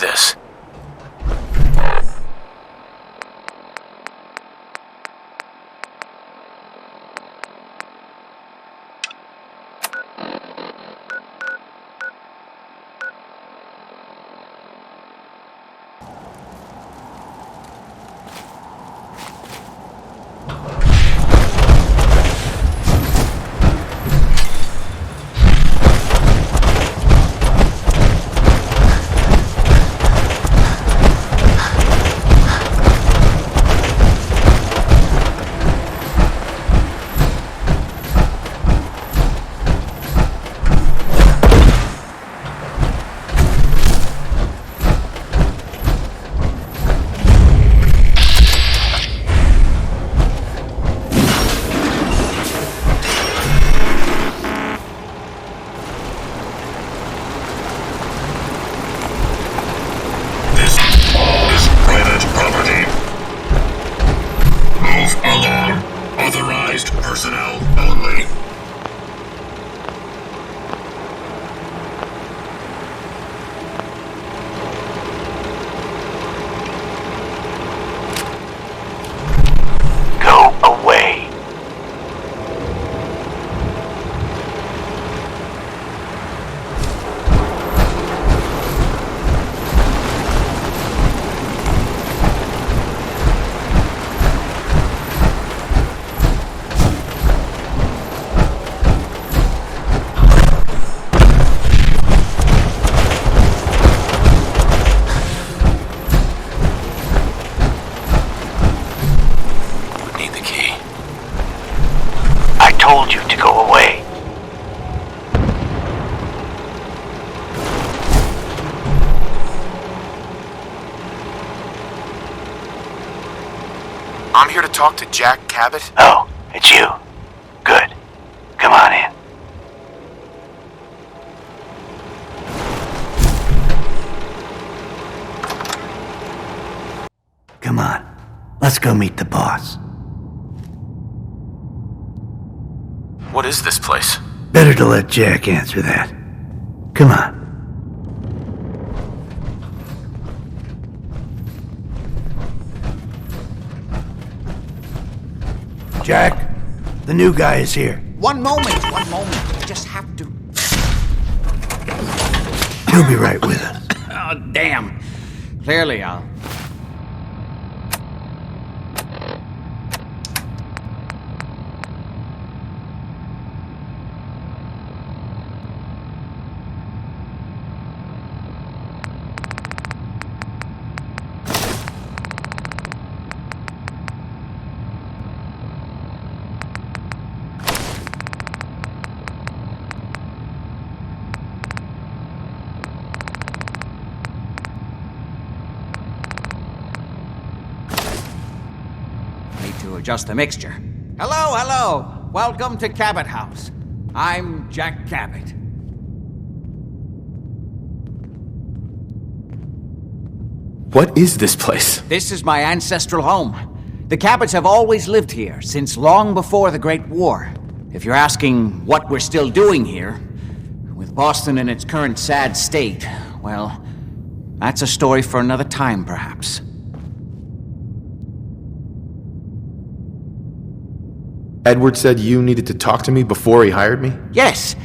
this? Personnel only. Go away. Told you to go away. I'm here to talk to Jack Cabot. Oh, it's you. Good. Come on in. Come on. Let's go meet the boss. What is this place? Better to let Jack answer that. Come on. Jack, the new guy is here. One moment. I just have to... He'll be right with us. Oh, damn. Clearly, I'll... to adjust the mixture. Hello. Welcome to Cabot House. I'm Jack Cabot. What is this place? This is my ancestral home. The Cabots have always lived here, since long before the Great War. If you're asking what we're still doing here, with Boston in its current sad state, well, that's a story for another time, perhaps. Edward said you needed to talk to me before he hired me? Yes,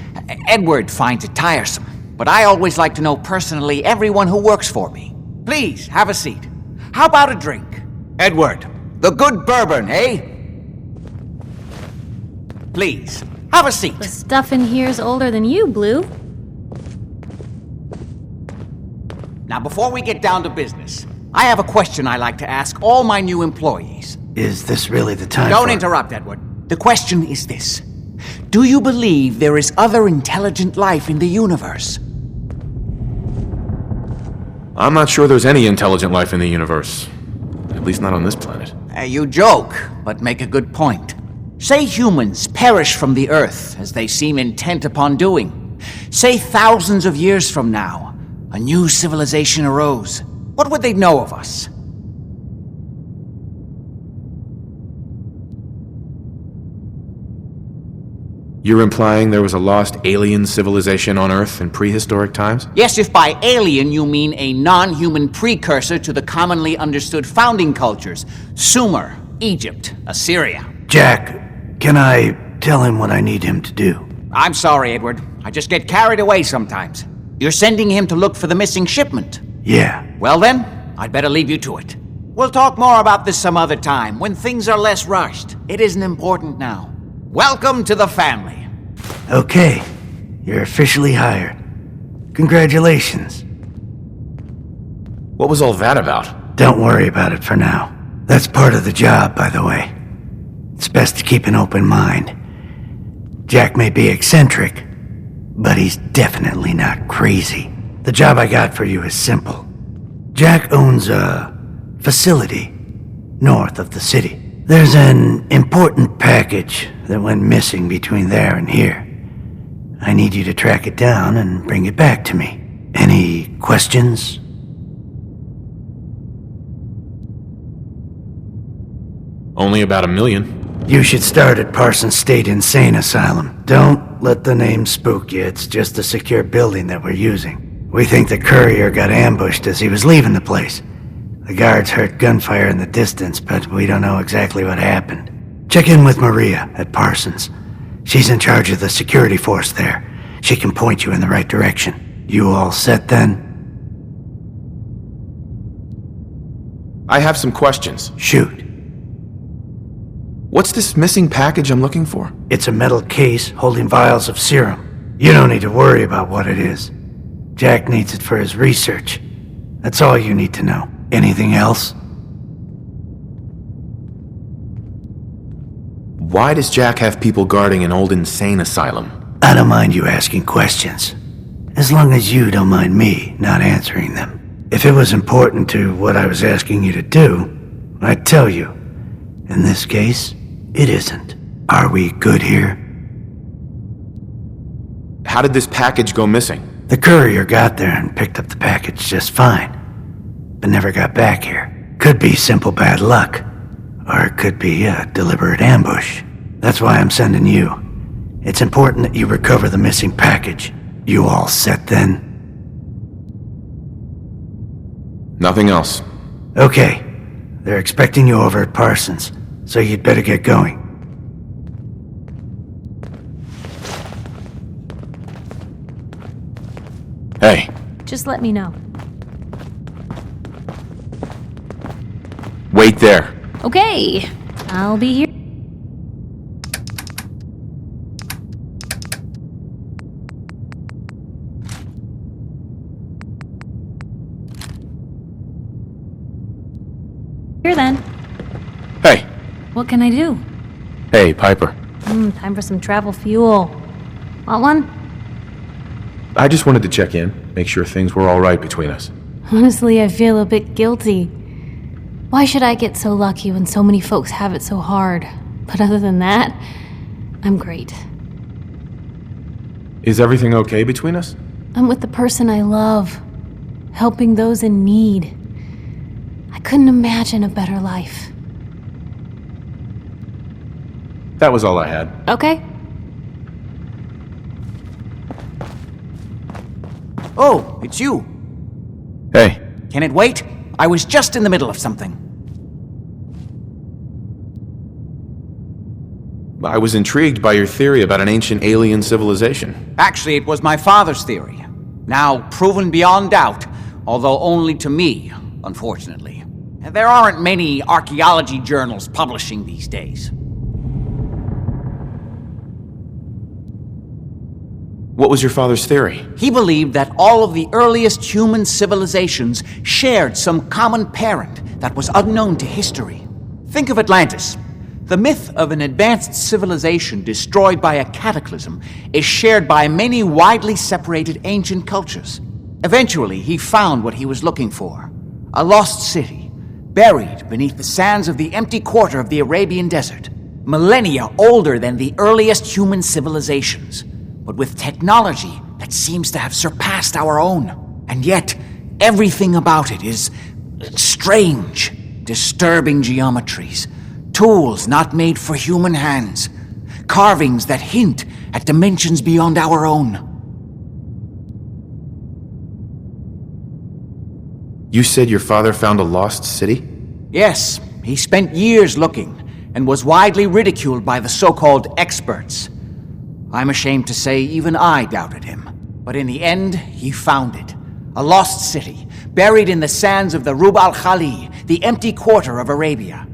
Edward finds it tiresome, but I always like to know personally everyone who works for me. Please, have a seat. How about a drink? Edward, the good bourbon, eh? Please, have a seat. The stuff in here's older than you, Blue. Now, before we get down to business, I have a question I like to ask all my new employees. Is this really the time Don't interrupt, Edward. The question is this. Do you believe there is other intelligent life in the universe? I'm not sure there's any intelligent life in the universe. At least not on this planet. You joke, but make a good point. Say humans perish from the Earth, as they seem intent upon doing. Say thousands of years from now, a new civilization arose. What would they know of us? You're implying there was a lost alien civilization on Earth in prehistoric times? Yes, if by alien you mean a non-human precursor to the commonly understood founding cultures. Sumer, Egypt, Assyria. Jack, can I tell him what I need him to do? I'm sorry, Edward. I just get carried away sometimes. You're sending him to look for the missing shipment. Yeah. Well then, I'd better leave you to it. We'll talk more about this some other time, when things are less rushed. It isn't important now. Welcome to the family. Okay. You're officially hired. Congratulations. What was all that about? Don't worry about it for now. That's part of the job, by the way. It's best to keep an open mind. Jack may be eccentric, but he's definitely not crazy. The job I got for you is simple. Jack owns a facility north of the city. There's an important package that went missing between there and here. I need you to track it down and bring it back to me. Any questions? Only about 1 million. You should start at Parsons State Insane Asylum. Don't let the name spook you. It's just a secure building that we're using. We think the courier got ambushed as he was leaving the place. The guards heard gunfire in the distance, but we don't know exactly what happened. Check in with Maria at Parsons. She's in charge of the security force there. She can point you in the right direction. You all set then? I have some questions. Shoot. What's this missing package I'm looking for? It's a metal case holding vials of serum. You don't need to worry about what it is. Jack needs it for his research. That's all you need to know. Anything else? Why does Jack have people guarding an old insane asylum? I don't mind you asking questions. As long as you don't mind me not answering them. If it was important to what I was asking you to do, I'd tell you. In this case, it isn't. Are we good here? How did this package go missing? The courier got there and picked up the package just fine, but never got back here. Could be simple bad luck, or it could be a deliberate ambush. That's why I'm sending you. It's important that you recover the missing package. You all set then? Nothing else. Okay. They're expecting you over at Parsons, so you'd better get going. Hey, Just let me know. wait there. Okay, I'll be here. Here then. Hey. What can I do? Hey, Piper. Time for some travel fuel. Want one? I just wanted to check in, make sure things were all right between us. Honestly, I feel a bit guilty. Why should I get so lucky when so many folks have it so hard? But other than that, I'm great. Is everything okay between us? I'm with the person I love, helping those in need. I couldn't imagine a better life. That was all I had. Okay. Oh, it's you. Hey. Can it wait? I was just in the middle of something. I was intrigued by your theory about an ancient alien civilization. Actually, it was my father's theory. Now proven beyond doubt, although only to me, unfortunately. There aren't many archaeology journals publishing these days. What was your father's theory? He believed that all of the earliest human civilizations shared some common parent that was unknown to history. Think of Atlantis. The myth of an advanced civilization destroyed by a cataclysm is shared by many widely separated ancient cultures. Eventually, he found what he was looking for. A lost city, buried beneath the sands of the empty quarter of the Arabian desert. Millennia older than the earliest human civilizations, but with technology that seems to have surpassed our own. And yet, everything about it is strange, disturbing geometries, tools not made for human hands, carvings that hint at dimensions beyond our own. You said your father found a lost city? Yes, he spent years looking, and was widely ridiculed by the so-called experts. I'm ashamed to say even I doubted him. But in the end, he found it. A lost city, buried in the sands of the Rub al-Khali, the empty quarter of Arabia.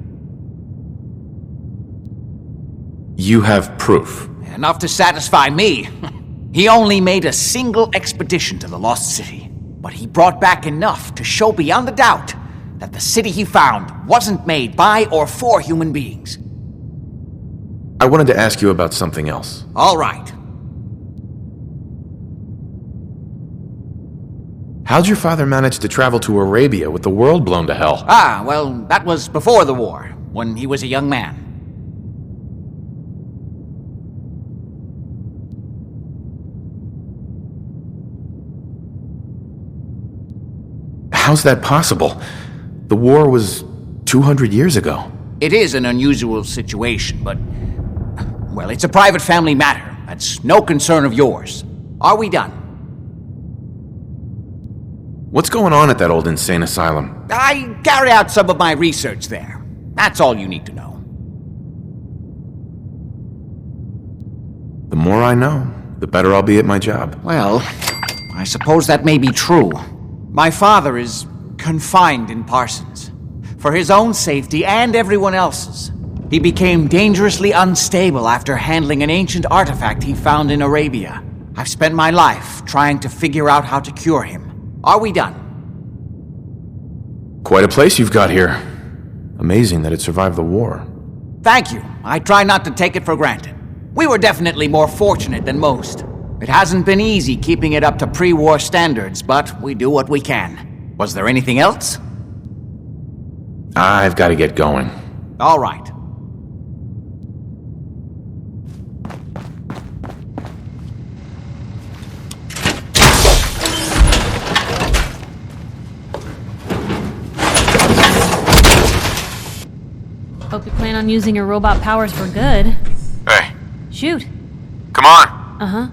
You have proof. Enough to satisfy me. He only made a single expedition to the lost city, but he brought back enough to show beyond a doubt that the city he found wasn't made by or for human beings. I wanted to ask you about something else. All right. How'd your father manage to travel to Arabia with the world blown to hell? Well, that was before the war, when he was a young man. How's that possible? The war was 200 years ago. It is an unusual situation, but... well, it's a private family matter. That's no concern of yours. Are we done? What's going on at that old insane asylum? I carry out some of my research there. That's all you need to know. The more I know, the better I'll be at my job. Well, I suppose that may be true. My father is confined in Parsons. For his own safety and everyone else's. He became dangerously unstable after handling an ancient artifact he found in Arabia. I've spent my life trying to figure out how to cure him. Are we done? Quite a place you've got here. Amazing that it survived the war. Thank you. I try not to take it for granted. We were definitely more fortunate than most. It hasn't been easy keeping it up to pre-war standards, but we do what we can. Was there anything else? I've got to get going. All right. Hope you plan on using your robot powers for good. Hey, Shoot. come on! Uh-huh.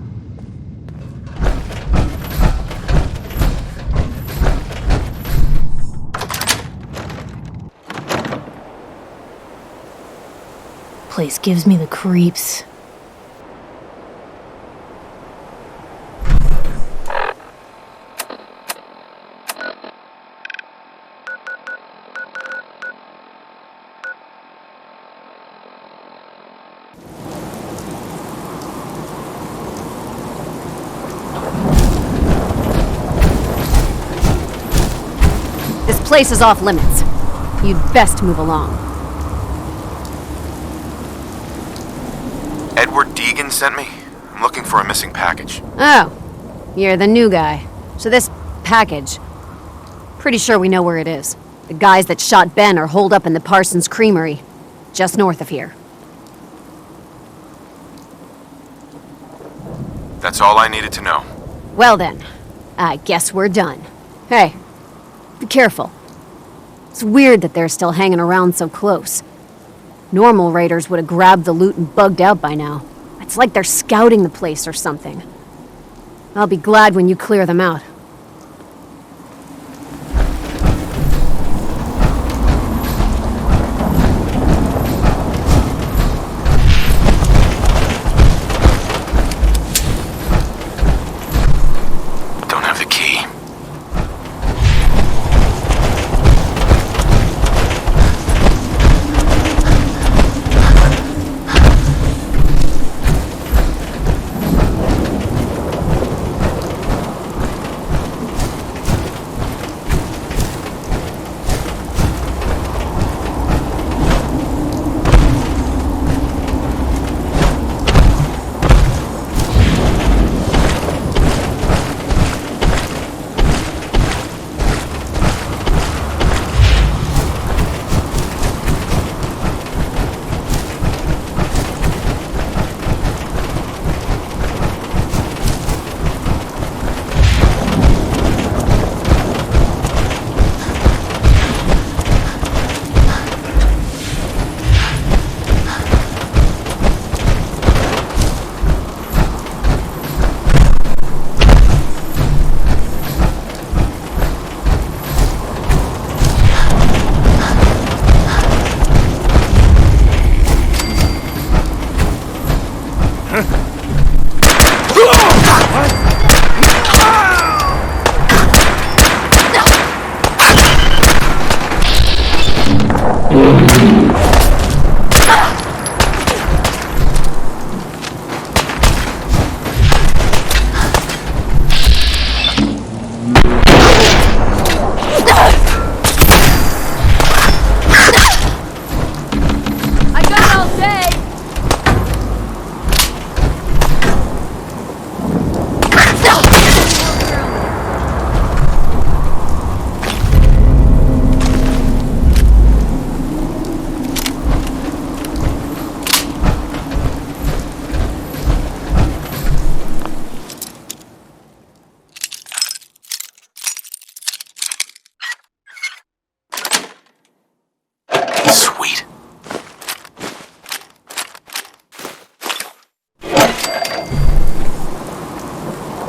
Place gives me the creeps. This place is off limits. You'd best move along. Edward Deegan sent me. I'm looking for a missing package. Oh, you're the new guy. So this package... pretty sure we know where it is. The guys that shot Ben are holed up in the Parsons Creamery, just north of here. That's all I needed to know. Well then, I guess we're done. Hey, be careful. It's weird that they're still hanging around so close. Normal raiders would have grabbed the loot and bugged out by now. It's like they're scouting the place or something. I'll be glad when you clear them out. Don't have the key.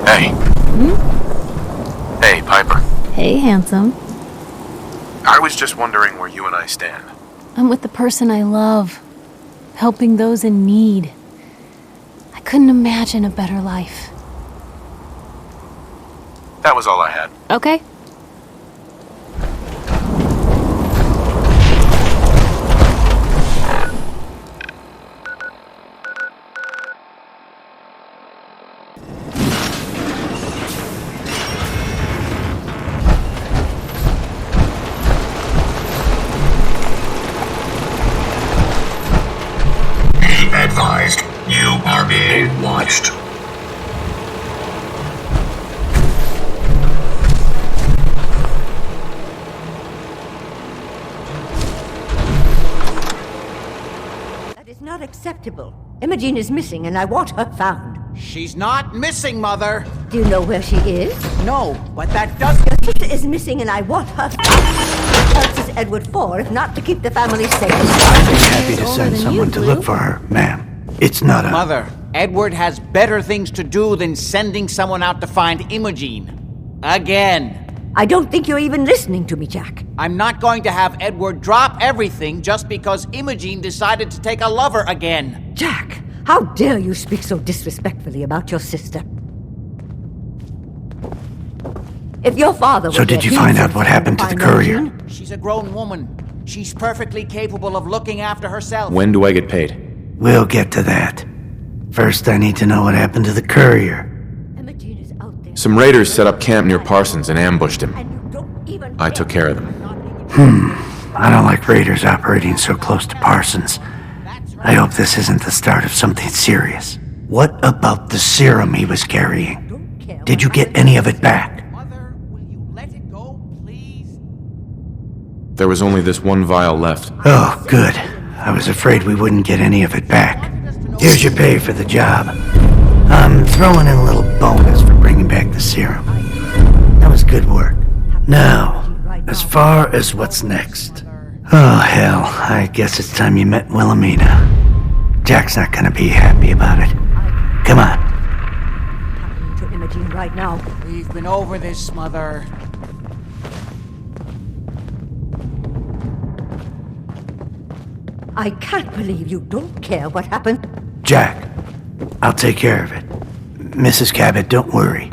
Hey. Hey, Piper. Hey, handsome. I was just wondering where you and I stand. I'm with the person I love, helping those in need. I couldn't imagine a better life. That was all I had. Okay. Be advised, you are being watched. That is not acceptable. Imogen is missing and I want her found. She's not missing, Mother. Do you know where she is? No, but that does... Your sister is missing and I want her found. What else is Edward for if not to keep the family safe? I'd be happy to send someone to look for her, ma'am. It's not a... Mother, Edward has better things to do than sending someone out to find Imogen. Again. I don't think you're even listening to me, Jack. I'm not going to have Edward drop everything just because Imogen decided to take a lover again. Jack, how dare you speak so disrespectfully about your sister? If your father was So did you find out what happened to the courier? She's a grown woman. She's perfectly capable of looking after herself. When do I get paid? We'll get to that. First, I need to know what happened to the courier. Imogen is out there. Some raiders set up camp near Parsons and ambushed him. And you don't even I took care of them. I don't like raiders operating so close to Parsons. I hope this isn't the start of something serious. What about the serum he was carrying? Did you get any of it back? Mother, will you let it go, please? There was only this one vial left. Oh, good. I was afraid we wouldn't get any of it back. Here's your pay for the job. I'm throwing in a little bonus for bringing back the serum. That was good work. Now, as far as what's next. Oh, hell, I guess it's time you met Wilhelmina. Jack's not gonna be happy about it. Come on. to Imogen right now. We've been over this, Mother. I can't believe you don't care what happened. Jack, I'll take care of it. Mrs. Cabot, don't worry.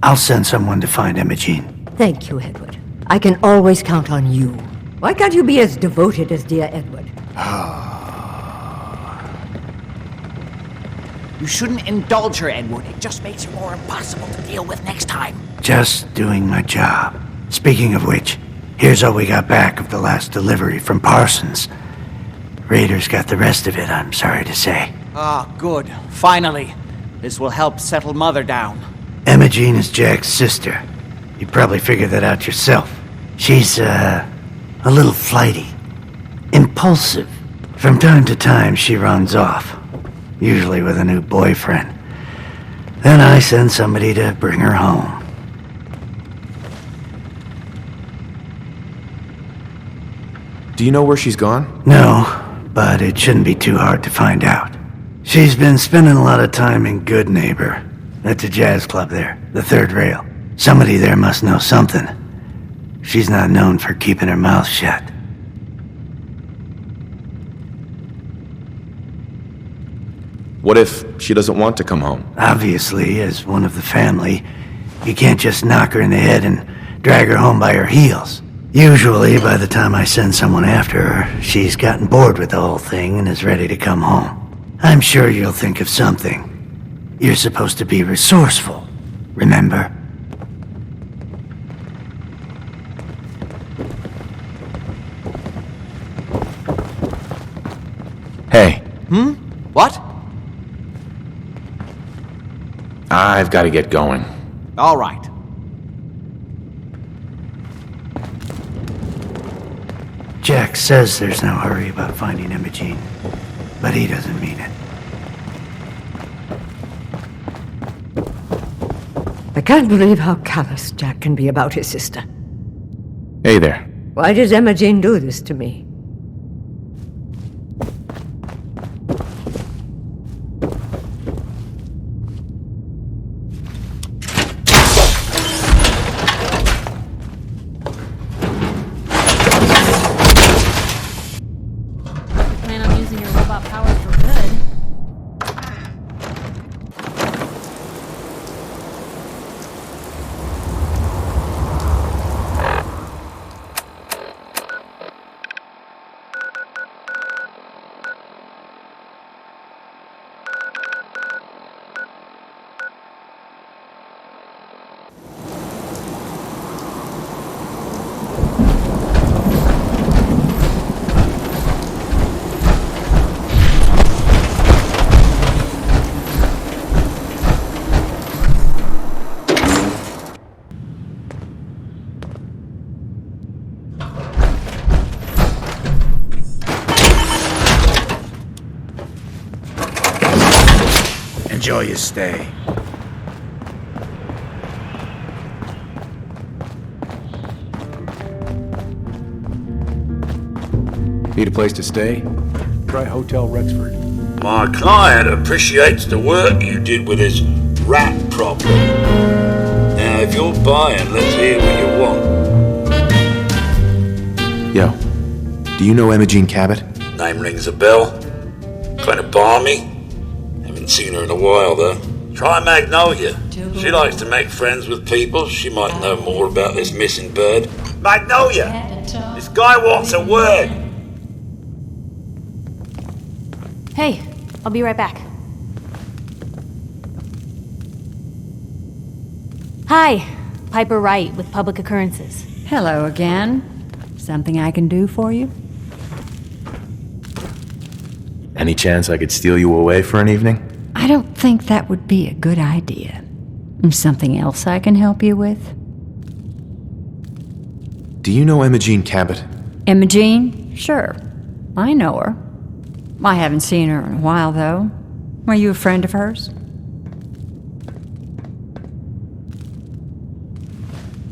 I'll send someone to find Imogen. Thank you, Edward. I can always count on you. Why can't you be as devoted as dear Edward? You shouldn't indulge her, Edward. It just makes her more impossible to deal with next time. Just doing my job. Speaking of which, here's all we got back of the last delivery from Parsons. Raiders got the rest of it, I'm sorry to say. Ah, good. Finally. This will help settle Mother down. Imogen is Jack's sister. You probably figured that out yourself. She's, a little flighty. Impulsive. From time to time, she runs off. Usually with a new boyfriend. Then I send somebody to bring her home. Do you know where she's gone? No, but it shouldn't be too hard to find out. She's been spending a lot of time in Good Neighbor. That's a jazz club there, the third rail. Somebody there must know something. She's not known for keeping her mouth shut. What if she doesn't want to come home? Obviously, as one of the family, you can't just knock her in the head and drag her home by her heels. Usually, by the time I send someone after her, she's gotten bored with the whole thing and is ready to come home. I'm sure you'll think of something. You're supposed to be resourceful, remember? Hey, What? I've got to get going. All right. Jack says there's no hurry about finding Imogen, but he doesn't mean it. I can't believe how callous Jack can be about his sister. Hey there. Why does Imogen do this to me? Enjoy your stay. Need a place to stay? Try Hotel Rexford. My client appreciates the work you did with his rat problem. Now, if you're buying, let's hear what you want. Yo, do you know Imogene Cabot? Name rings a bell. Kind of balmy. Haven't seen her in a while, though. Try Magnolia. She likes to make friends with people. She might know more about this missing bird. Magnolia! This guy wants a word. Hey, I'll be right back. Hi, Piper Wright with Public Occurrences. Hello again. Something I can do for you? Any chance I could steal you away for an evening? I don't think that would be a good idea. Something else I can help you with? Do you know Imogene Cabot? Imogene? Sure. I know her. I haven't seen her in a while, though. Were you a friend of hers?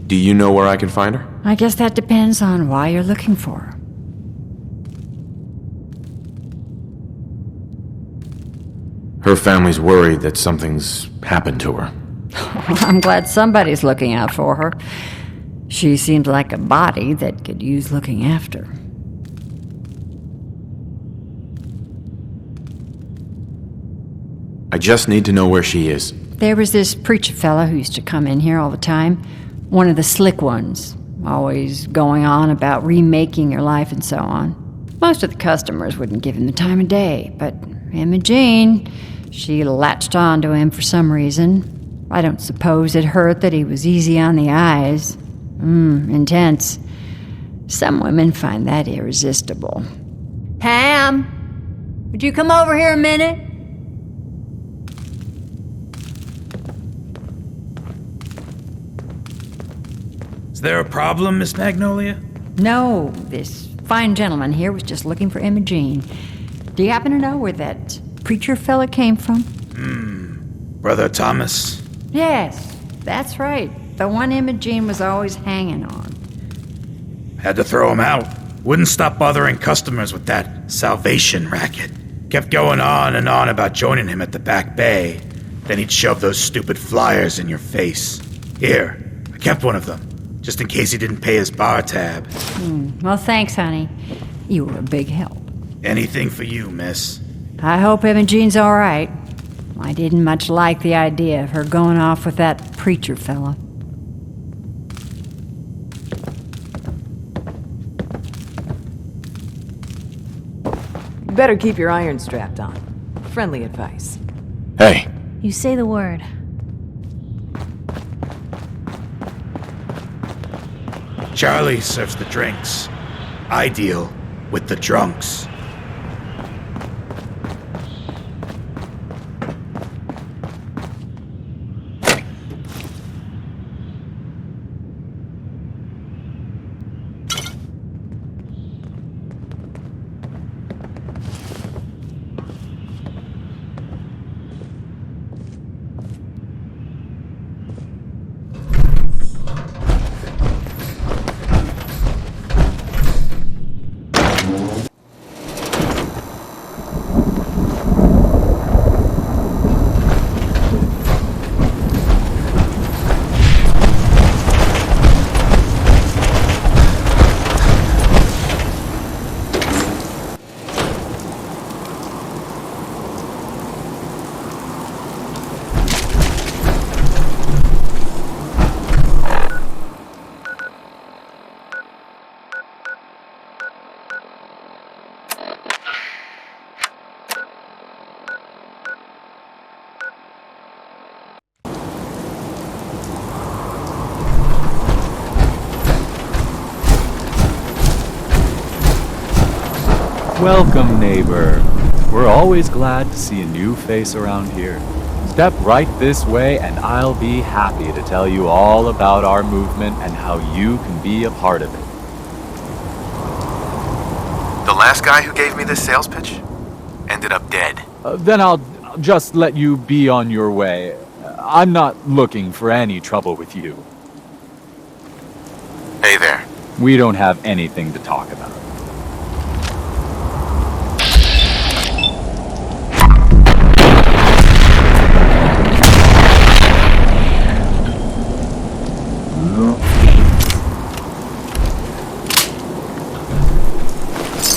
Do you know where I can find her? I guess that depends on why you're looking for her. Her family's worried that something's happened to her. I'm glad somebody's looking out for her. She seems like a body that could use looking after. I just need to know where she is. There was this preacher fella who used to come in here all the time. One of the slick ones. Always going on about remaking your life and so on. Most of the customers wouldn't give him the time of day, but Imogene, she latched on to him for some reason. I don't suppose it hurt that he was easy on the eyes. Intense. Some women find that irresistible. Pam, would you come over here a minute? Is there a problem, Miss Magnolia? No, this fine gentleman here was just looking for Imogene. Do you happen to know where that preacher fella came from? Brother Thomas? Yes, that's right. The one Imogene was always hanging on. Had to throw him out. Wouldn't stop bothering customers with that salvation racket. Kept going on and on about joining him at the back bay. Then he'd shove those stupid flyers in your face. Here, I kept one of them, just in case he didn't pay his bar tab. Well, thanks, honey. You were a big help. Anything for you, miss. I hope Imogene's all right. I didn't much like the idea of her going off with that preacher fella. You better keep your iron strapped on. Friendly advice. Hey, You say the word. Charlie serves the drinks. I deal with the drunks. Welcome, neighbor. We're always glad to see a new face around here. Step right this way and I'll be happy to tell you all about our movement and how you can be a part of it. the last guy who gave me this sales pitch ended up dead. Then I'll I'll just let you be on your way. I'm not looking for any trouble with you. Hey there. We don't have anything to talk about.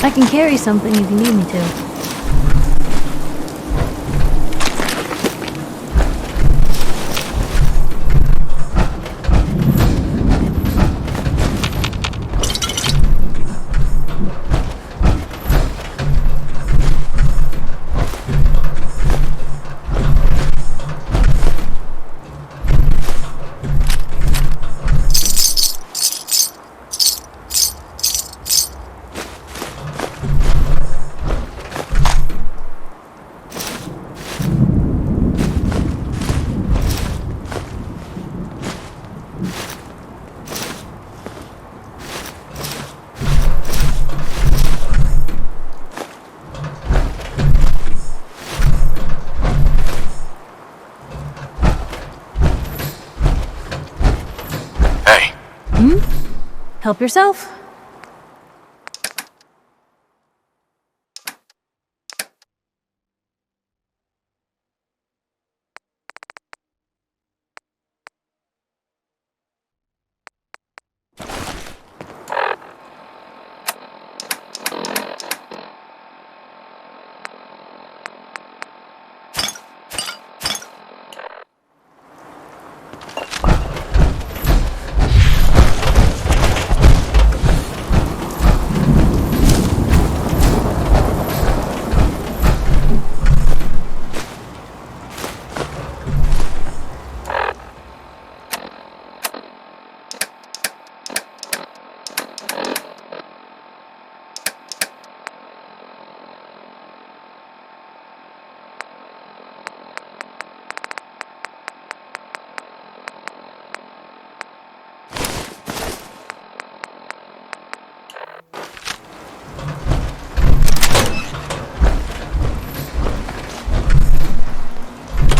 I can carry something if you need me to. Help yourself.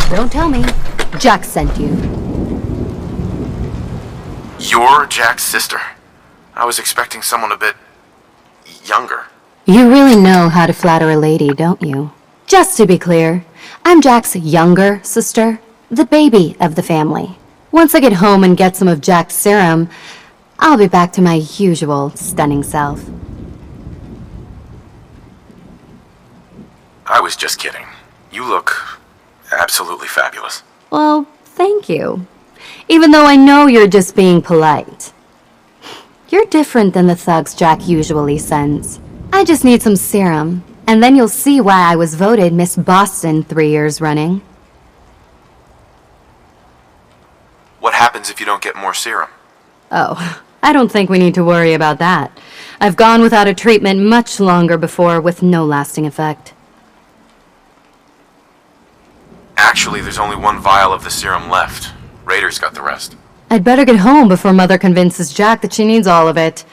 Don't tell me. Jack sent you. You're Jack's sister? I was expecting someone a bit younger. You really know how to flatter a lady, don't you? Just to be clear, I'm Jack's younger sister, the baby of the family. Once I get home and get some of Jack's serum, I'll be back to my usual stunning self. I was just kidding. You look absolutely fabulous. Well, thank you. Even though I know you're just being polite. You're different than the thugs Jack usually sends. I just need some serum, and then you'll see why I was voted Miss Boston 3 years running. What happens if you don't get more serum? Oh, I don't think we need to worry about that. I've gone without a treatment much longer before with no lasting effect. Actually, there's only one vial of the serum left. Raiders got the rest. I'd better get home before Mother convinces Jack that she needs all of it.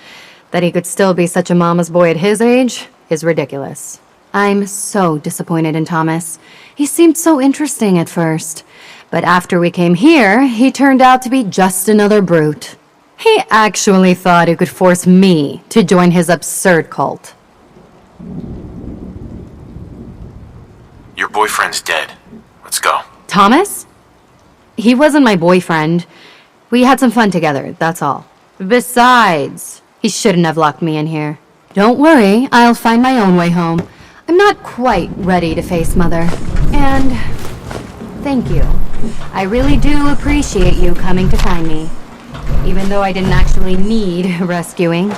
That he could still be such a mama's boy at his age is ridiculous. I'm so disappointed in Thomas. He seemed so interesting at first. But after we came here, he turned out to be just another brute. He actually thought he could force me to join his absurd cult. Your boyfriend's dead. Let's go. Thomas? He wasn't my boyfriend. We had some fun together, that's all. Besides, he shouldn't have locked me in here. Don't worry, I'll find my own way home. I'm not quite ready to face Mother. And thank you. I really do appreciate you coming to find me. Even though I didn't actually need rescuing.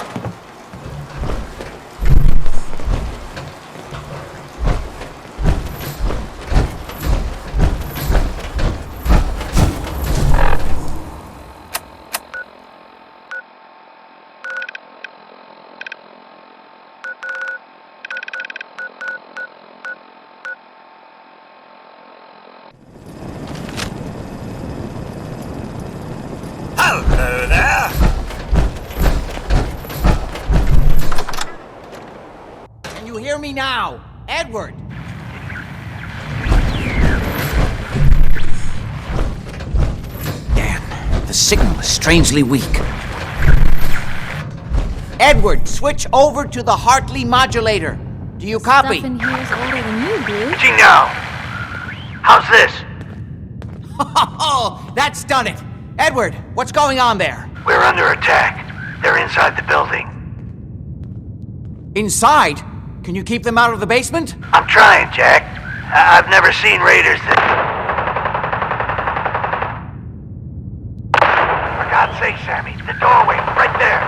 Hello there. Can you hear me now? Edward! signal is strangely weak. Edward, switch over to the Hartley modulator. Do you copy? Stuff in here is older than you, Blue. Now, how's this? Oh, that's done it. Edward, what's going on there? We're under attack. They're inside the building. Inside? Can you keep them out of the basement? I'm trying, Jack. I've never seen raiders that... For God's sake, Sammy, the doorway, right there.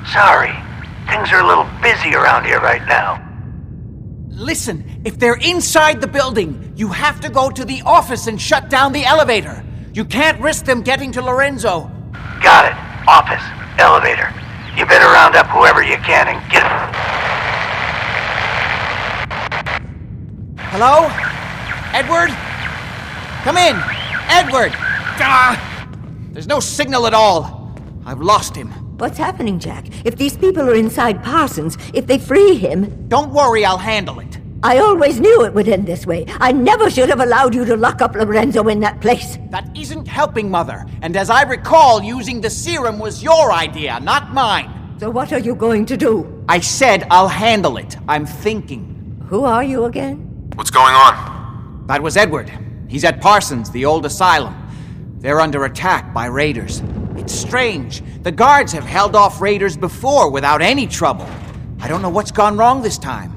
Sorry. Things are a little busy around here right now. Listen, if they're inside the building, you have to go to the office and shut down the elevator. You can't risk them getting to Lorenzo. Got it. Office. Elevator. You better round up whoever you can and get... Hello? Edward? Come in! Edward! Ah! There's no signal at all. I've lost him. What's happening, Jack? If these people are inside Parsons, if they free him... Don't worry, I'll handle it. I always knew it would end this way. I never should have allowed you to lock up Lorenzo in that place. That isn't helping, Mother. And as I recall, using the serum was your idea, not mine. So what are you going to do? I said I'll handle it. I'm thinking. Who are you again? What's going on? That was Edward. He's at Parsons, the old asylum. They're under attack by raiders. It's strange. The guards have held off raiders before without any trouble. I don't know what's gone wrong this time.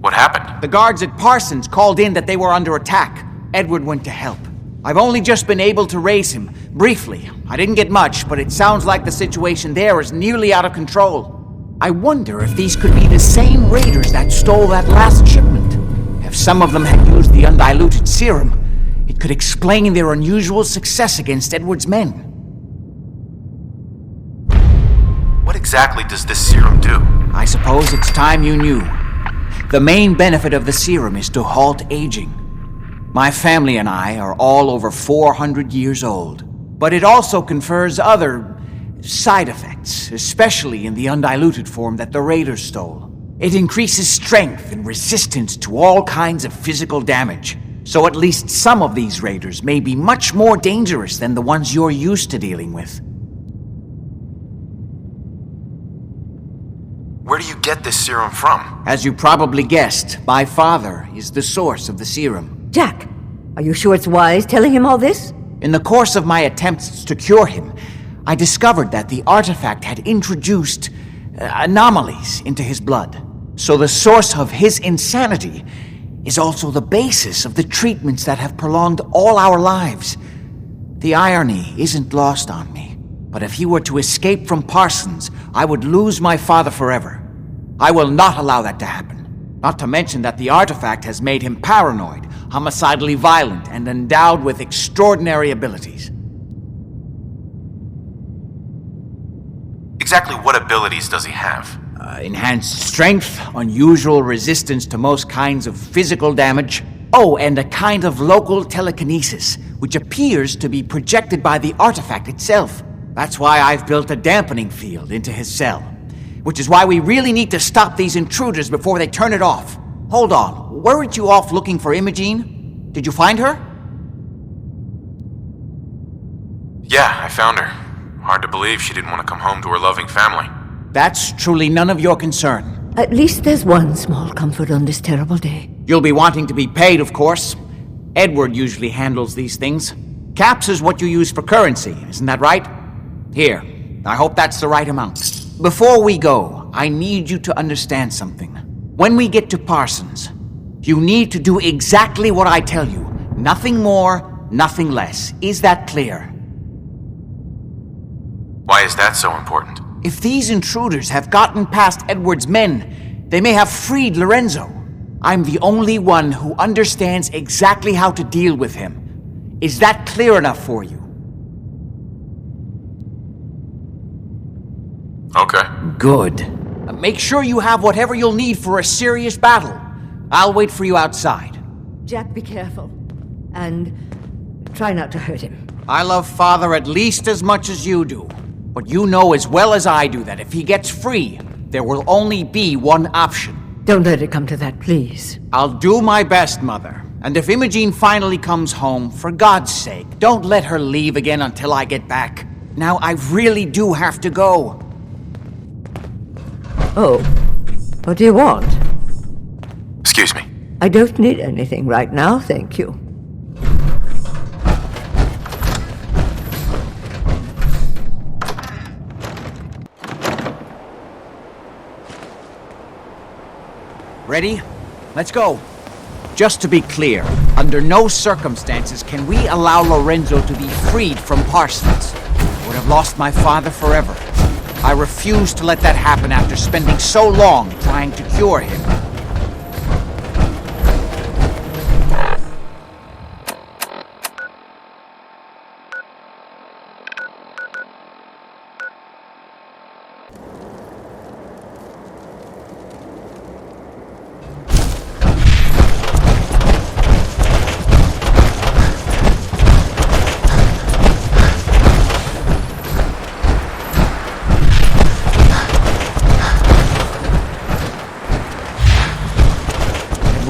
What happened? The guards at Parsons called in that they were under attack. Edward went to help. I've only just been able to raise him, briefly. I didn't get much, but it sounds like the situation there is nearly out of control. I wonder if these could be the same raiders that stole that last shipment. If some of them had used the undiluted serum, it could explain their unusual success against Edward's men. What exactly does this serum do? I suppose it's time you knew. The main benefit of the serum is to halt aging. My family and I are all over 400 years old. But it also confers other side effects, especially in the undiluted form that the raiders stole. It increases strength and resistance to all kinds of physical damage. So at least some of these raiders may be much more dangerous than the ones you're used to dealing with. Where do you get this serum from? As you probably guessed, my father is the source of the serum. Jack, are you sure it's wise telling him all this? In the course of my attempts to cure him, I discovered that the artifact had introduced anomalies into his blood. So the source of his insanity is also the basis of the treatments that have prolonged all our lives. The irony isn't lost on me. But if he were to escape from Parsons, I would lose my father forever. I will not allow that to happen. Not to mention that the artifact has made him paranoid, homicidally violent, and endowed with extraordinary abilities. Exactly what abilities does he have? Enhanced strength, unusual resistance to most kinds of physical damage. Oh, and a kind of local telekinesis, which appears to be projected by the artifact itself. That's why I've built a dampening field into his cell. Which is why we really need to stop these intruders before they turn it off. Hold on, weren't you off looking for Imogene? Did you find her? Yeah, I found her. Hard to believe she didn't want to come home to her loving family. That's truly none of your concern. At least there's one small comfort on this terrible day. You'll be wanting to be paid, of course. Edward usually handles these things. Caps is what you use for currency, isn't that right? Here, I hope that's the right amount. Before we go, I need you to understand something. When we get to Parsons, you need to do exactly what I tell you. Nothing more, nothing less. Is that clear? Why is that so important? If these intruders have gotten past Edward's men, they may have freed Lorenzo. I'm the only one who understands exactly how to deal with him. Is that clear enough for you? Okay. Good. Make sure you have whatever you'll need for a serious battle. I'll wait for you outside. Jack, be careful. And try not to hurt him. I love Father at least as much as you do. But you know as well as I do that if he gets free, there will only be one option. Don't let it come to that, please. I'll do my best, Mother. And if Imogene finally comes home, for God's sake, don't let her leave again until I get back. Now, I really do have to go. Oh, what do you want? Excuse me. I don't need anything right now, thank you. Ready? Let's go. Just to be clear, under no circumstances can we allow Lorenzo to be freed from Parsons. I would have lost my father forever. I refuse to let that happen after spending so long trying to cure him.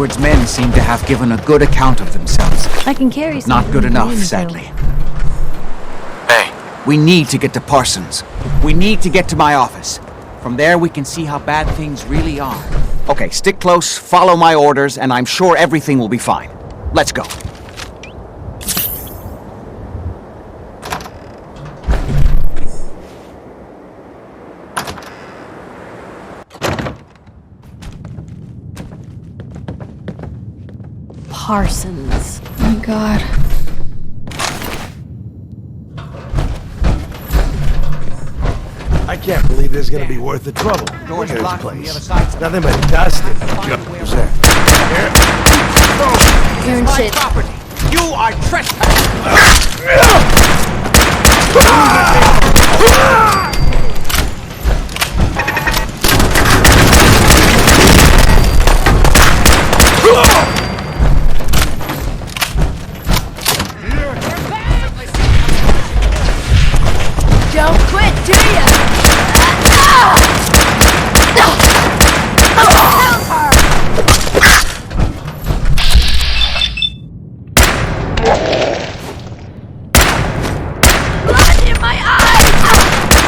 Edward's men seem to have given a good account of themselves. I can carry some. Not good enough, sadly. Hey. We need to get to Parsons. We need to get to my office. From there, we can see how bad things really are. Okay, stick close, follow my orders, and I'm sure everything will be fine. Let's go. Parsons. Oh my God. I can't believe this is gonna be worth the trouble. Doors Look at blocked this from the other place. side. Nothing but dust and who's that? You're in shit. Property. You are trespassing. Don't quit, do ya? Blood in my eyes!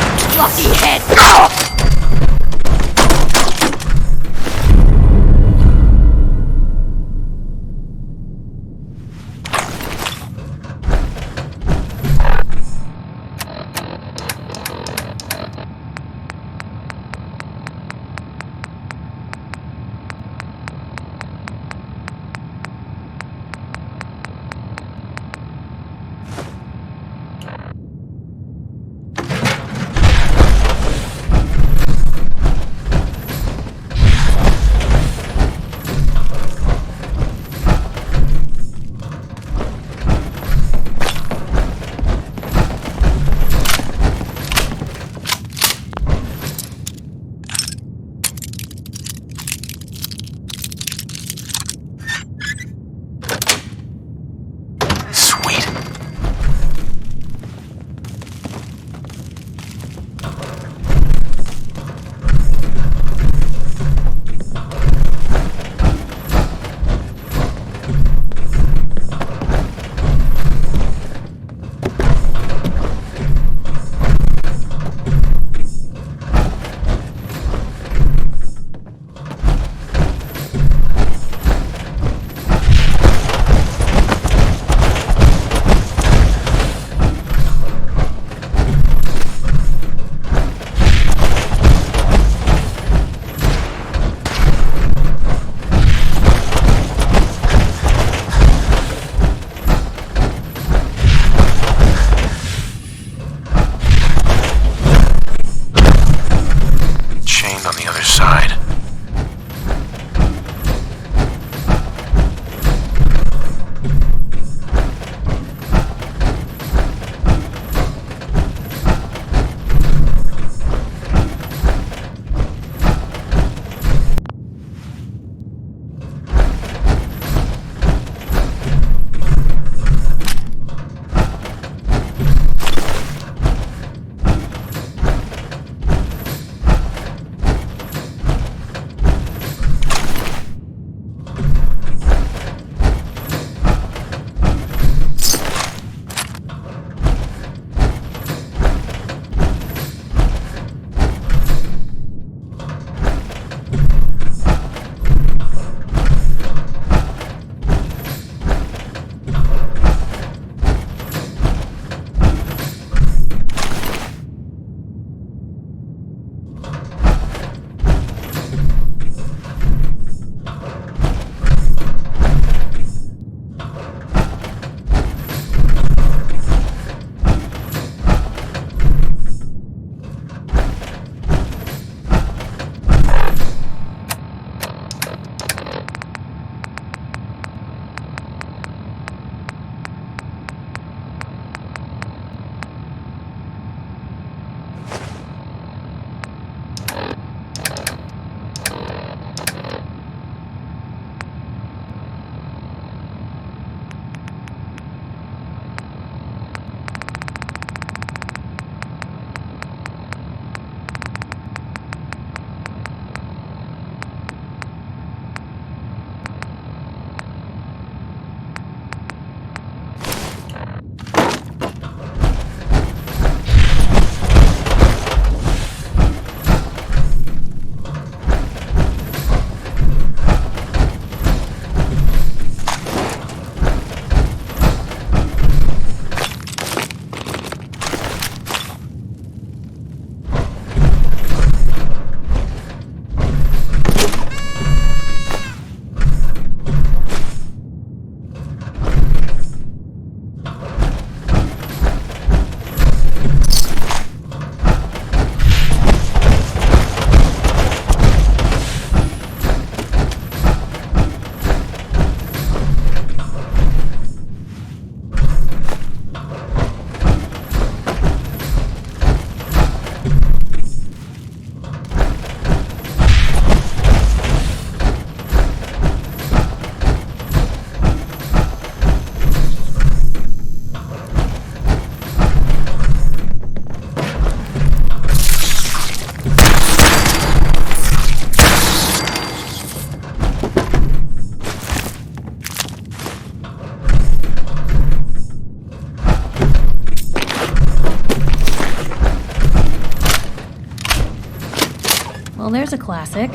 Well, there's a classic.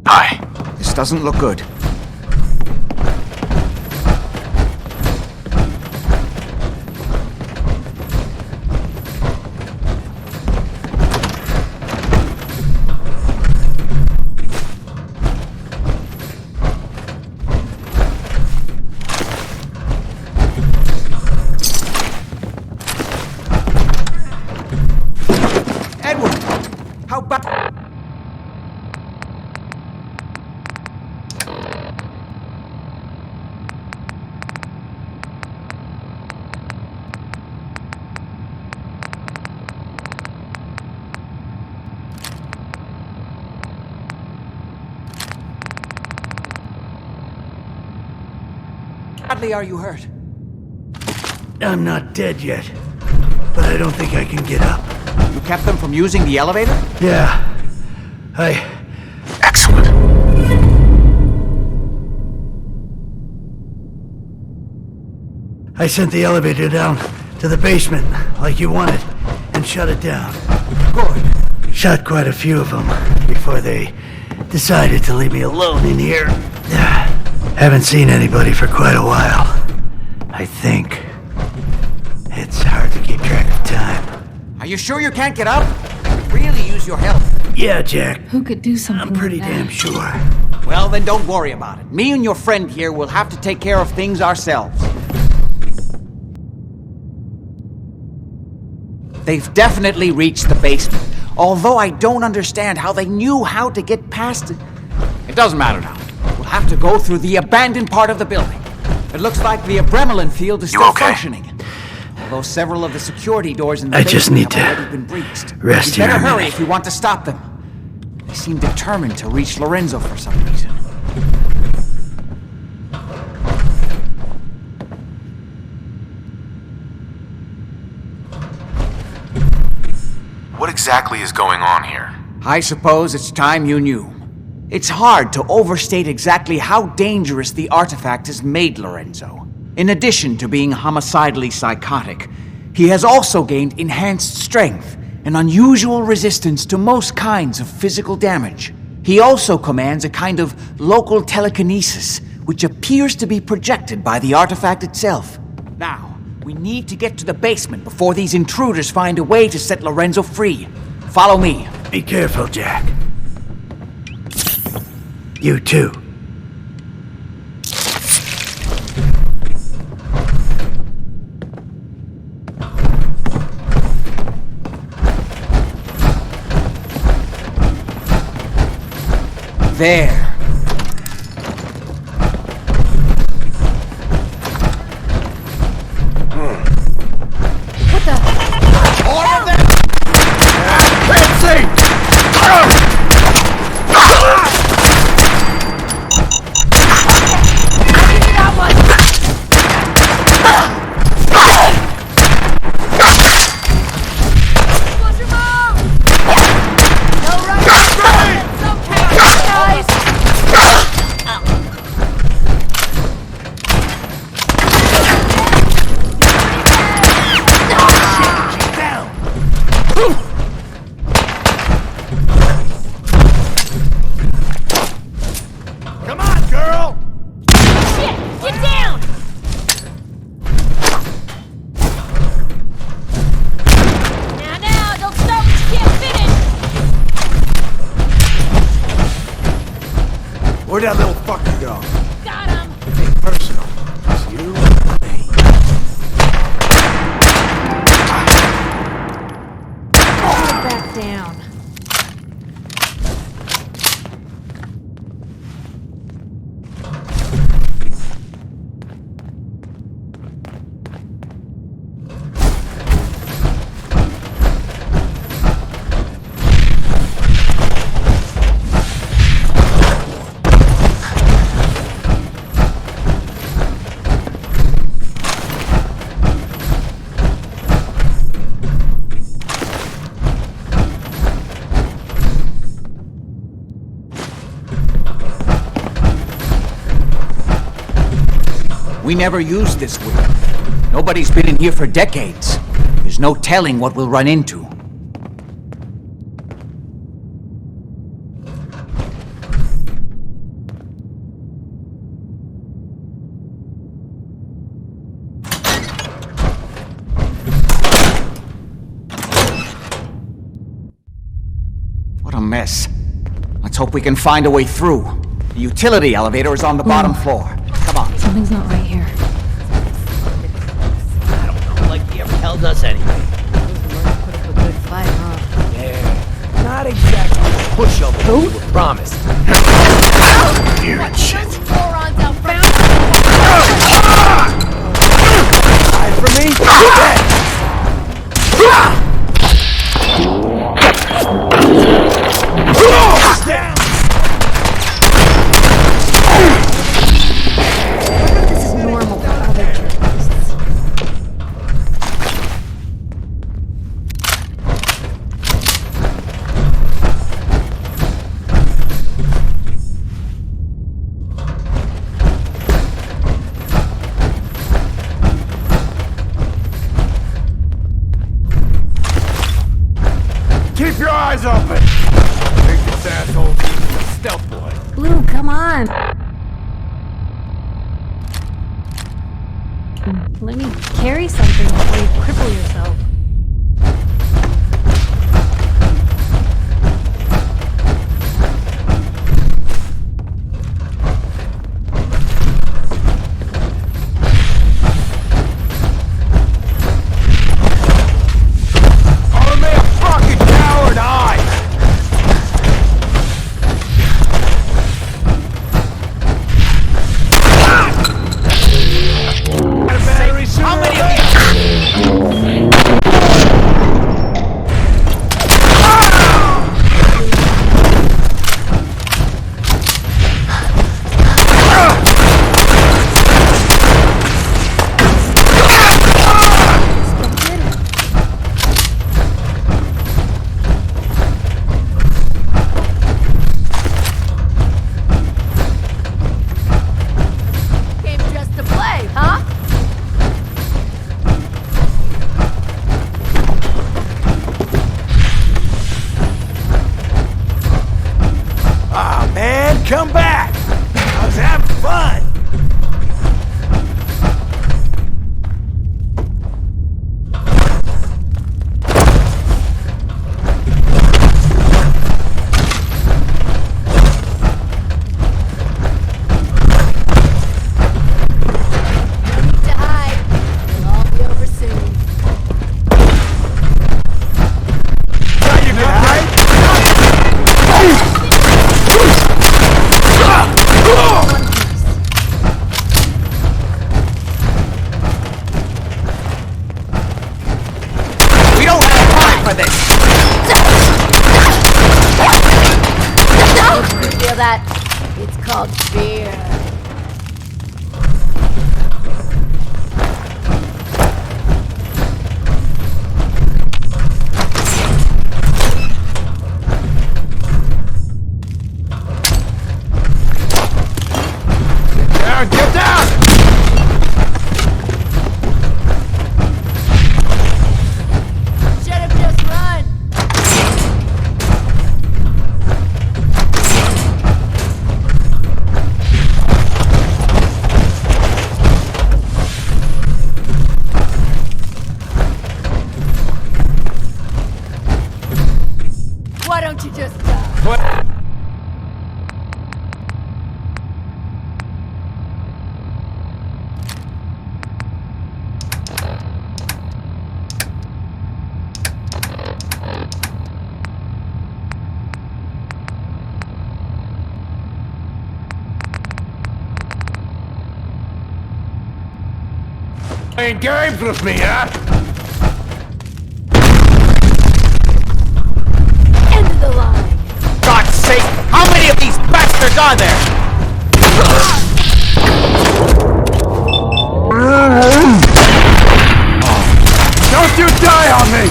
Hi. This doesn't look good. Badly are you hurt? I'm not dead yet, but I don't think I can get up. You kept them from using the elevator? Yeah. Excellent. I sent the elevator down to the basement, like you wanted, and shut it down. Good. Shot quite a few of them before they decided to leave me alone in here. Haven't seen anybody for quite a while. I think. It's hard to keep track of time. Are you sure you can't get up? I could really use your help. Yeah, Jack. Who could do something I'm pretty like that? damn sure. Well, then don't worry about it. Me and your friend here will have to take care of things ourselves. They've definitely reached the basement, although I don't understand how they knew how to get past it. It doesn't matter now. We'll have to go through the abandoned part of the building. It looks like the Abremelin field is still functioning. Although several of the security doors in the basement have already been breached. Rest You better here a hurry minute. if you want to stop them. They seem determined to reach Lorenzo for some reason. What exactly is going on here? I suppose it's time you knew. It's hard to overstate exactly how dangerous the artifact has made Lorenzo. In addition to being homicidally psychotic, he has also gained enhanced strength and unusual resistance to most kinds of physical damage. He also commands a kind of local telekinesis, which appears to be projected by the artifact itself. Now, we need to get to the basement before these intruders find a way to set Lorenzo free. Follow me. Be careful, Jack. You too. There. What the? All of them! Where'd that little fucker go? Got him! Ain't personal. It's you and me. Back down. We never used this wing. Nobody's been in here for decades. There's no telling what we'll run into. a mess. Let's hope we can find a way through. The utility elevator is on the bottom floor. Come on. Something's not right here. I don't know, like he ever tells us anything. Put up a good fight, huh? Yeah, not exactly a pushover we were promised. Weird shit. Morons out front. Hide from me? Down! This is normal for other journalists. Keep your eyes open! Make this asshole even a stealth boy. Blue, come on! Let me carry something before you cripple yourself. Come back! I was having fun! Feel that? It's called fear. Get down! Shut up, just run! Why don't you just die? What? Playing games with me, huh? End of the line. God's sake! How many of these bastards are there? Don't you die on me!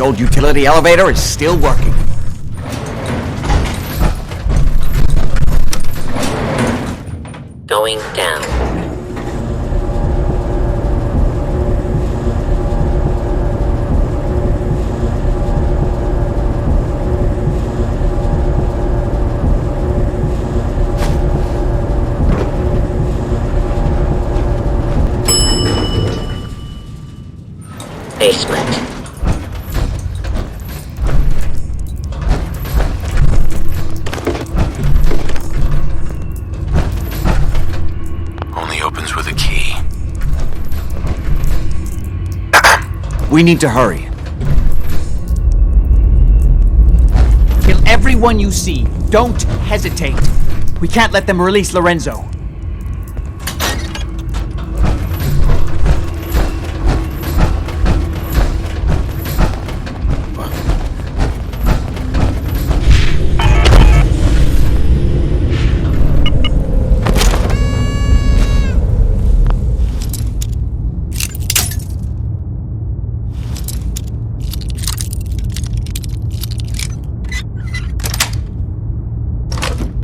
old utility elevator is still working. Going down. Basement. Only opens with a key. We need to hurry. Kill everyone you see. Don't hesitate. We can't let them release Lorenzo.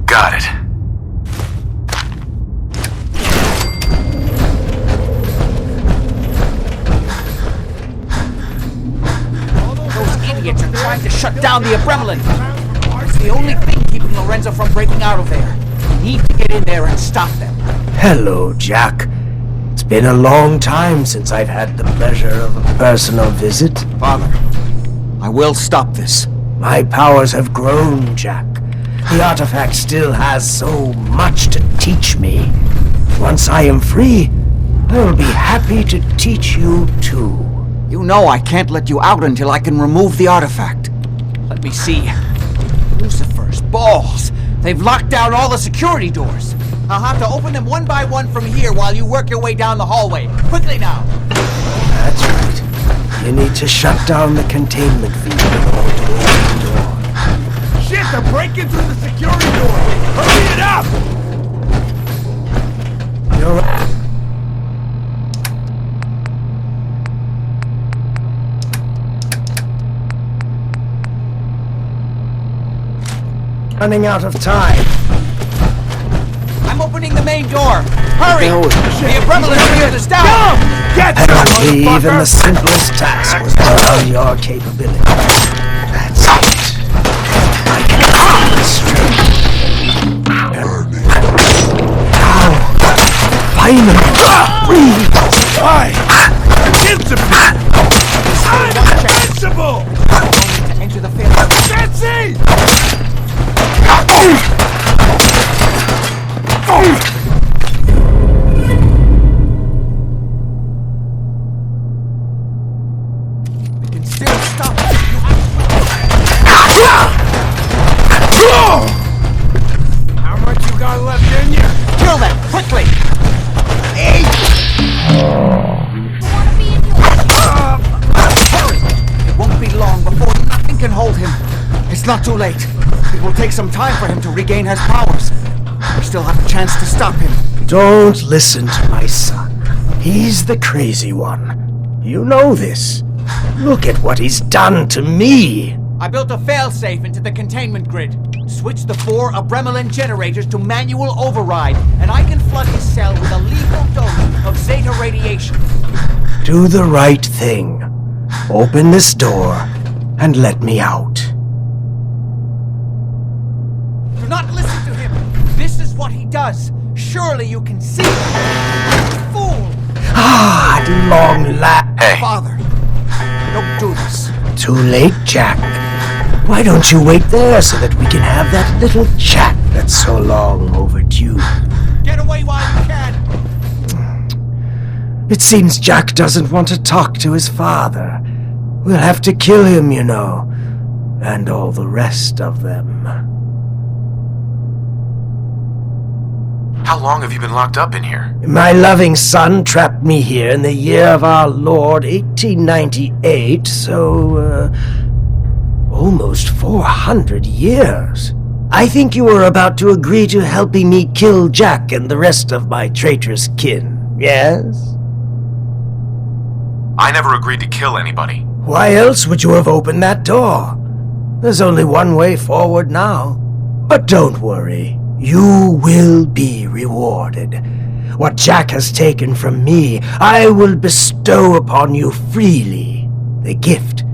Got it. Those idiots are trying to shut down the Abremlin. It's the only thing keeping Lorenzo from breaking out of there. We need to get in there and stop them. Hello, Jack. It's been a long time since I've had the pleasure of a personal visit. Father, I will stop this. My powers have grown, Jack. The artifact still has so much to teach me. Once I am free, I will be happy to teach you too. You know I can't let you out until I can remove the artifact. Let me see. Lucifer's balls. They've locked down all the security doors. I'll have to open them one by one from here while you work your way down the hallway. Quickly now. That's right. You need to shut down the containment field in order to open the door. Shit, they're breaking through the security door! Hurry it up! You're right. Running out of time. I'm opening the main door. Hurry! No. The Abremlin field is down! Go! Get Apparently, even the simplest task was beyond your capability. That's it. I can feel the strength. Now, finally, breathe. Why? Invincible! I'm invincible! To enter the field. That's it! We can still stop it. How much you got left in you? Kill them, quickly! Hurry! It won't be long before nothing can hold him. It's not too late. It will take some time for him to regain his powers. We still have a chance to stop him. Don't listen to my son. He's the crazy one. You know this. Look at what he's done to me. I built a failsafe into the containment grid. Switch the 4 Abremlin generators to manual override, and I can flood his cell with a lethal dose of Zeta radiation. Do the right thing. Open this door and let me out. Do not listen to him. This is what he does. Surely you can see. Fool! Ah, at long last. Hey. Father, don't do this. Too late, Jack. Why don't you wait there so that we can have that little chat that's so long overdue? Get away while you can. It seems Jack doesn't want to talk to his father. We'll have to kill him, you know. And all the rest of them. How long have you been locked up in here? My loving son trapped me here in the year of our Lord, 1898, so, almost 400 years. I think you were about to agree to helping me kill Jack and the rest of my traitorous kin, yes? I never agreed to kill anybody. Why else would you have opened that door? There's only one way forward now. But don't worry, you will be rewarded. What Jack has taken from me, I will bestow upon you freely. The gift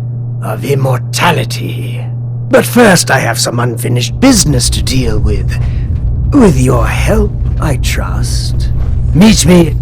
of immortality. But first I have some unfinished business to deal with. With your help, I trust. Meet me...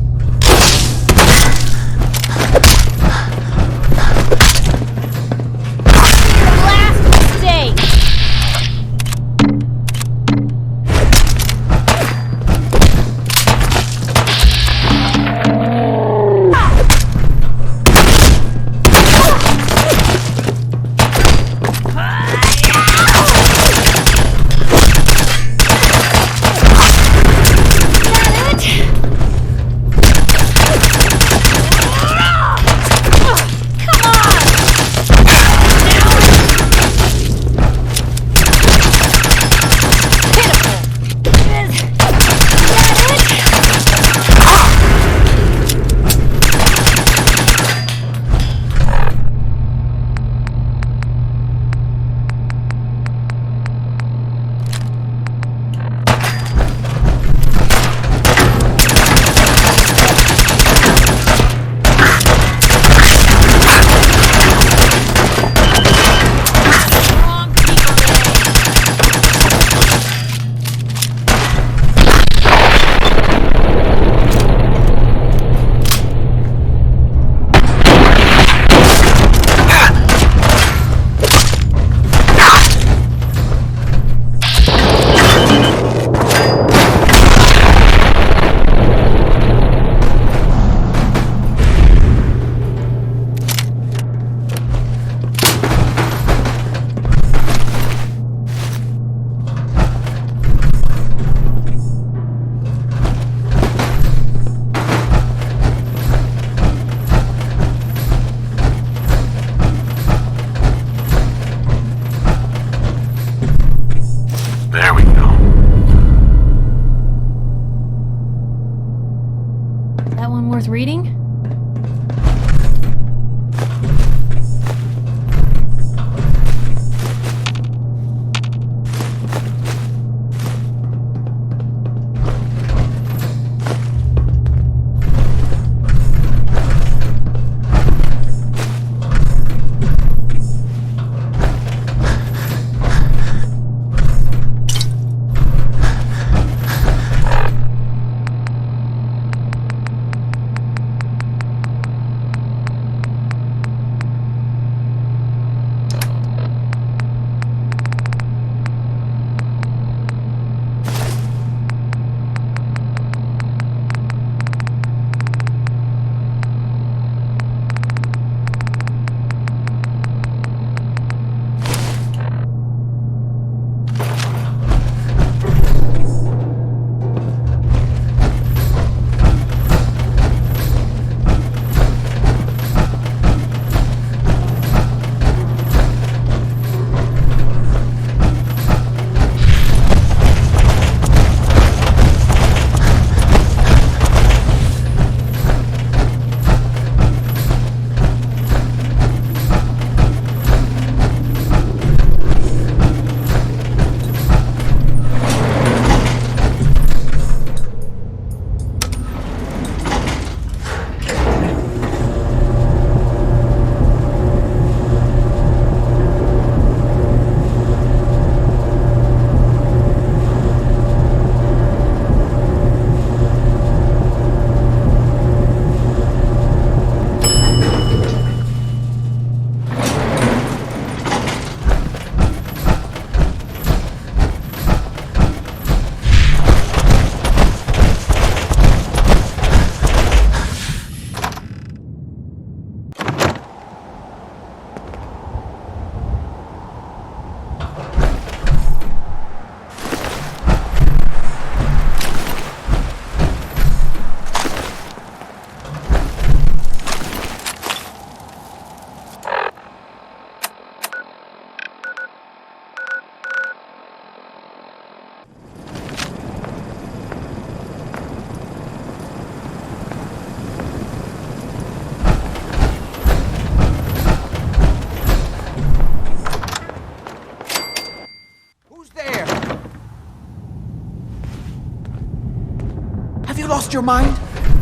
you lost your mind?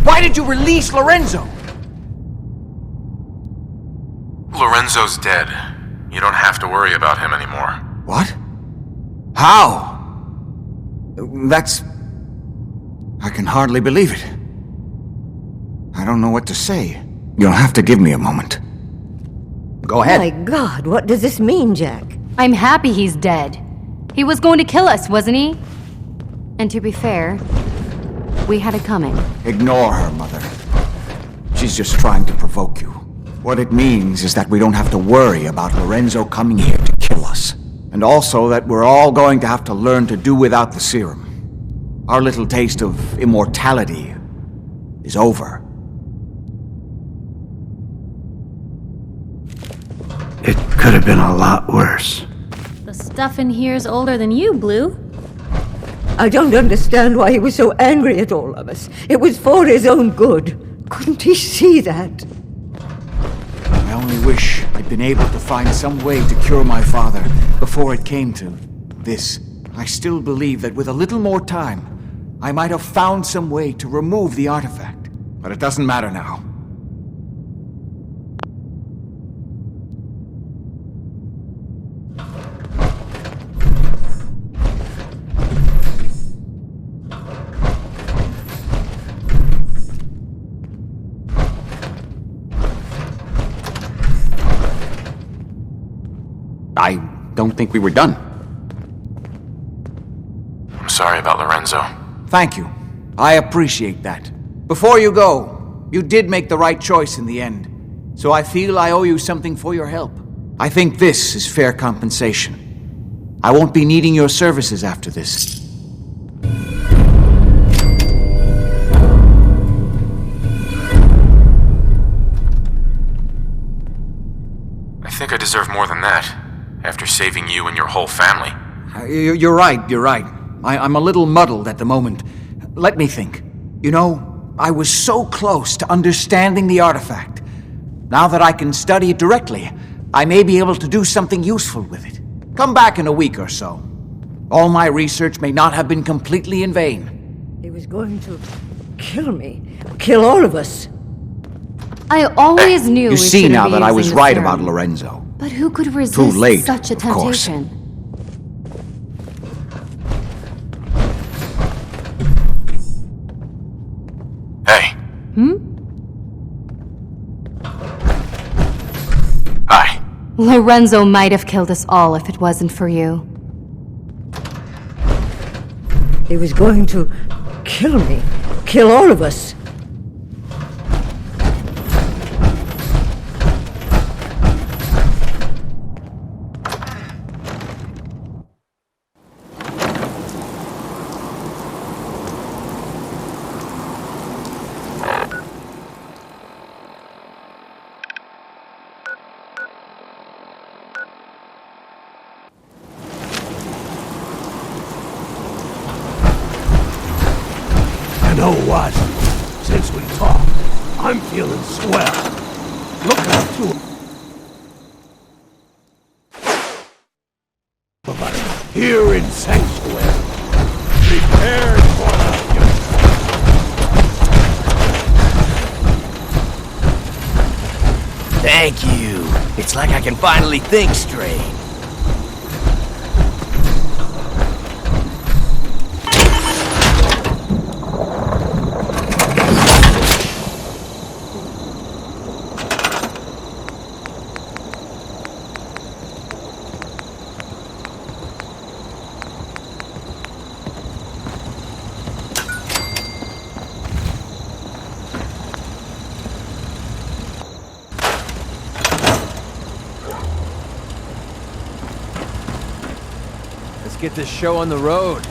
Why did you release Lorenzo? Lorenzo's dead. You don't have to worry about him anymore. What? How? That's... I can hardly believe it. I don't know what to say. You'll have to give me a moment. Go ahead. My God, what does this mean, Jack? I'm happy he's dead. He was going to kill us, wasn't he? And to be fair, we had it coming. Ignore her, Mother. She's just trying to provoke you. What it means is that we don't have to worry about Lorenzo coming here to kill us. And also that we're all going to have to learn to do without the serum. Our little taste of immortality is over. It could have been a lot worse. The stuff in here's older than you, Blue. I don't understand why he was so angry at all of us. It was for his own good. Couldn't he see that? I only wish I'd been able to find some way to cure my father before it came to this. I still believe that with a little more time, I might have found some way to remove the artifact. But it doesn't matter now. I don't think we were done. I'm sorry about Lorenzo. Thank you. I appreciate that. Before you go, you did make the right choice in the end. So I feel I owe you something for your help. I think this is fair compensation. I won't be needing your services after this. I think I deserve more than that, after saving you and your whole family. You're right. I'm a little muddled at the moment. Let me think. You know, I was so close to understanding the artifact. Now that I can study it directly, I may be able to do something useful with it. Come back in a week or so. All my research may not have been completely in vain. He was going to kill me. Kill all of us. I always knew You we see shouldn't now be that I using was the right serum. about Lorenzo. But who could resist Too late, such a of course. temptation? Hey. Hi. Lorenzo might have killed us all if it wasn't for you. He was going to kill me. Kill all of us. You know what? Since we talked, I'm feeling swell. Look up to him. Here in Sanctuary, prepared for the Thank you. It's like I can finally think straight. Let's get this show on the road.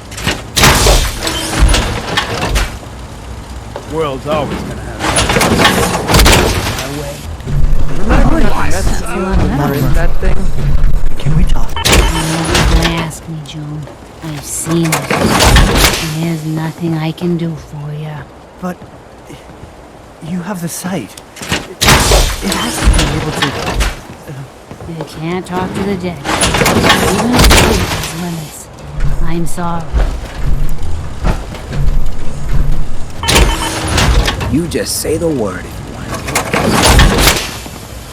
World's always gonna have my way. Remember that thing? Can we talk? Don't ask me, Joan. I've seen it. And there's nothing I can do for you. But you have the sight. It has to be able to. You can't talk to the dead. Even if truth has limits. I'm sorry. You just say the word if you want to.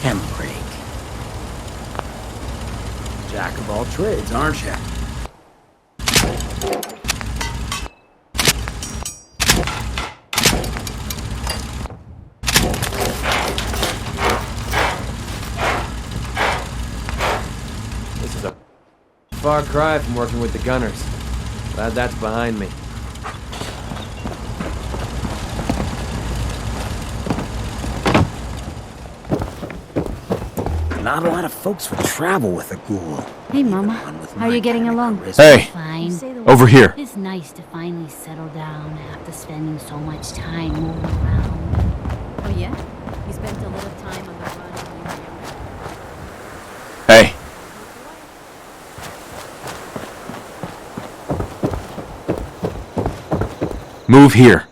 Hembrake. Jack of all trades, aren't you? This is a far cry from working with the gunners. Glad that's behind me. Not a lot of folks would travel with a ghoul. Hey, Mama. How are you getting along? Hey, Fine. over here. It's nice to finally settle down after spending so much time moving around. Oh, yeah? You spent a little time on the run when you were younger? Hey. Move here.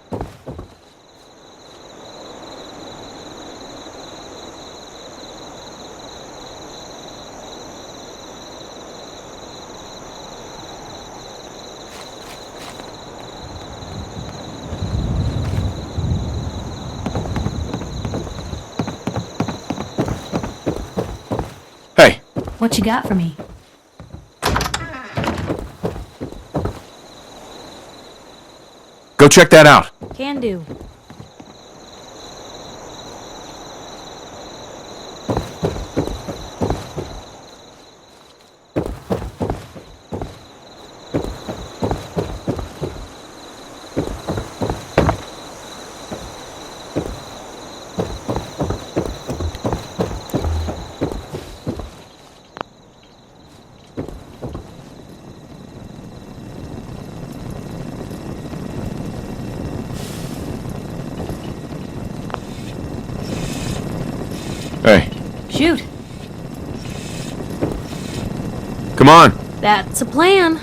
Hey. What you got for me? Go check that out. Can do. Hey. Shoot. Come on. That's a plan.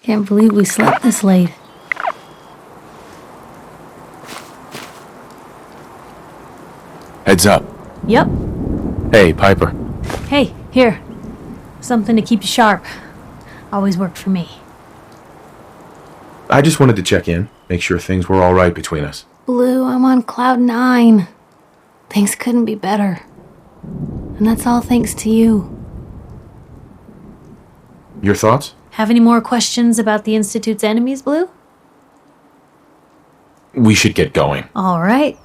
Can't believe we slept this late. Heads up. Yep. Hey, Piper. Hey, here. Something to keep you sharp. Always worked for me. I just wanted to check in, make sure things were all right between us. Blue, I'm on cloud 9. Things couldn't be better. And that's all thanks to you. Your thoughts? Have any more questions about the Institute's enemies, Blue? We should get going. All right.